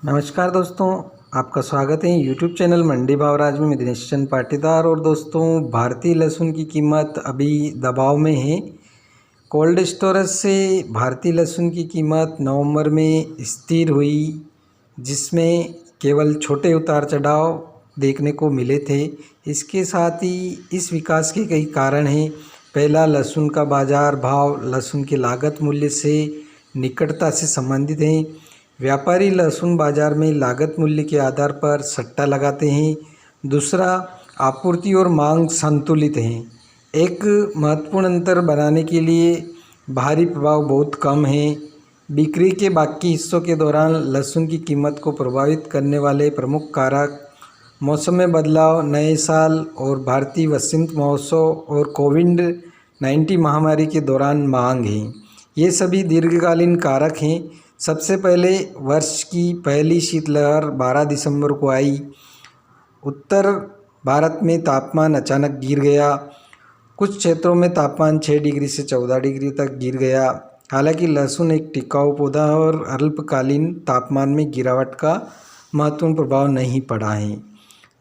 नमस्कार दोस्तों, आपका स्वागत है यूट्यूब चैनल मंडी भाव राज में। मैं दिनेश चंद पाटीदार। और दोस्तों, भारतीय लहसुन की कीमत अभी दबाव में है। कोल्ड स्टोरेज से भारतीय लहसुन की कीमत नवंबर में स्थिर हुई, जिसमें केवल छोटे उतार चढ़ाव देखने को मिले थे। इसके साथ ही इस विकास के कई कारण हैं। पहला, लहसुन का बाज़ार भाव लहसुन के लागत मूल्य से निकटता से संबंधित है। व्यापारी लहसुन बाज़ार में लागत मूल्य के आधार पर सट्टा लगाते हैं। दूसरा, आपूर्ति और मांग संतुलित हैं। एक महत्वपूर्ण अंतर बनाने के लिए बाहरी प्रभाव बहुत कम है। बिक्री के बाकी हिस्सों के दौरान लहसुन की कीमत को प्रभावित करने वाले प्रमुख कारक मौसम में बदलाव, नए साल और भारतीय वसंत महोत्सव और कोविड-19 महामारी के दौरान मांग हैं। ये सभी दीर्घकालीन कारक हैं। सबसे पहले, वर्ष की पहली शीतलहर 12 दिसंबर को आई। उत्तर भारत में तापमान अचानक गिर गया। कुछ क्षेत्रों में तापमान 6 डिग्री से 14 डिग्री तक गिर गया। हालांकि लहसुन एक टिकाऊ पौधा है और अल्पकालीन तापमान में गिरावट का महत्वपूर्ण प्रभाव नहीं पड़ा है।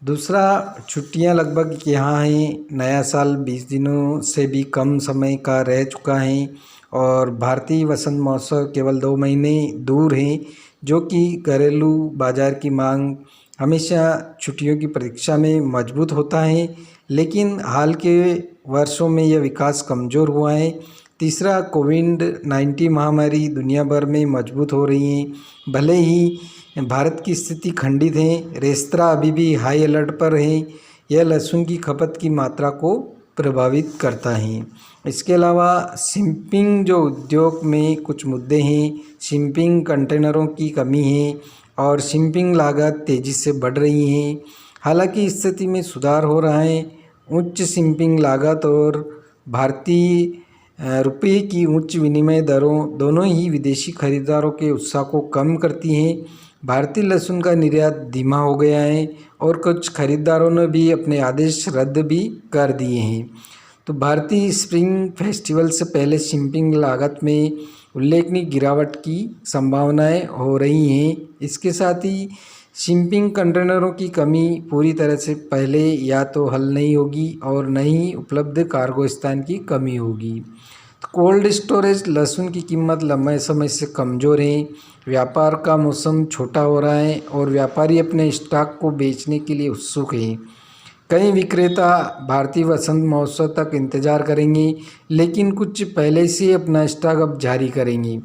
दूसरा, छुट्टियां लगभग यहाँ हैं। नया साल 20 दिनों से भी कम समय का रह चुका है और भारतीय वसंत महोत्सव केवल 2 महीने दूर हैं, जो कि घरेलू बाजार की मांग हमेशा छुट्टियों की प्रतीक्षा में मजबूत होता है, लेकिन हाल के वर्षों में यह विकास कमज़ोर हुआ है। तीसरा, कोविड-19 महामारी दुनिया भर में मजबूत हो रही है। भले ही भारत की स्थिति खंडित है, रेस्तरां अभी भी हाई अलर्ट पर हैं। यह लहसुन की खपत की मात्रा को प्रभावित करता है। इसके अलावा शिपिंग जो उद्योग में कुछ मुद्दे हैं। शिपिंग कंटेनरों की कमी है और शिपिंग लागत तेज़ी से बढ़ रही है। हालांकि इस स्थिति में सुधार हो रहा है। उच्च शिपिंग लागत और भारतीय रुपये की उच्च विनिमय दरों दोनों ही विदेशी खरीदारों के उत्साह को कम करती हैं। भारतीय लहसुन का निर्यात धीमा हो गया है और कुछ खरीदारों ने भी अपने आदेश रद्द भी कर दिए हैं। तो भारतीय स्प्रिंग फेस्टिवल से पहले शिपिंग लागत में उल्लेखनीय गिरावट की संभावनाएं हो रही हैं। इसके साथ ही शिपिंग कंटेनरों की कमी पूरी तरह से पहले या तो हल नहीं होगी और न ही उपलब्ध कार्गो स्थान की कमी होगी। तो कोल्ड स्टोरेज लहसुन की कीमत लंबे समय से कमज़ोर है। व्यापार का मौसम छोटा हो रहा है और व्यापारी अपने स्टॉक को बेचने के लिए उत्सुक हैं। कई विक्रेता भारतीय वसंत महोत्सव तक इंतजार करेंगे, लेकिन कुछ पहले से अपना स्टॉक अब जारी करेंगे।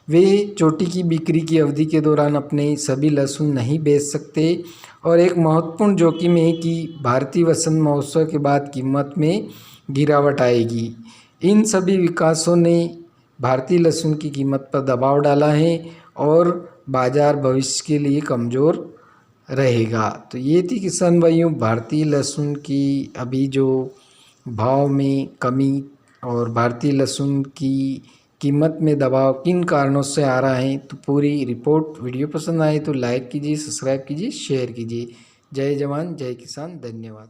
वे चोटी की बिक्री की अवधि के दौरान अपने सभी लहसुन नहीं बेच सकते और एक महत्वपूर्ण जोखिम है कि भारतीय वसंत महोत्सव के बाद कीमत में गिरावट आएगी। इन सभी विकासों ने भारतीय लहसुन की कीमत पर दबाव डाला है और बाजार भविष्य के लिए कमज़ोर रहेगा। तो ये थी किसान भाइयों, भारतीय लहसुन की अभी जो भाव में कमी और भारतीय लहसुन की कीमत में दबाव किन कारणों से आ रहा है। तो पूरी रिपोर्ट, वीडियो पसंद आए तो लाइक कीजिए, सब्सक्राइब कीजिए, शेयर कीजिए। जय जवान जय किसान, धन्यवाद।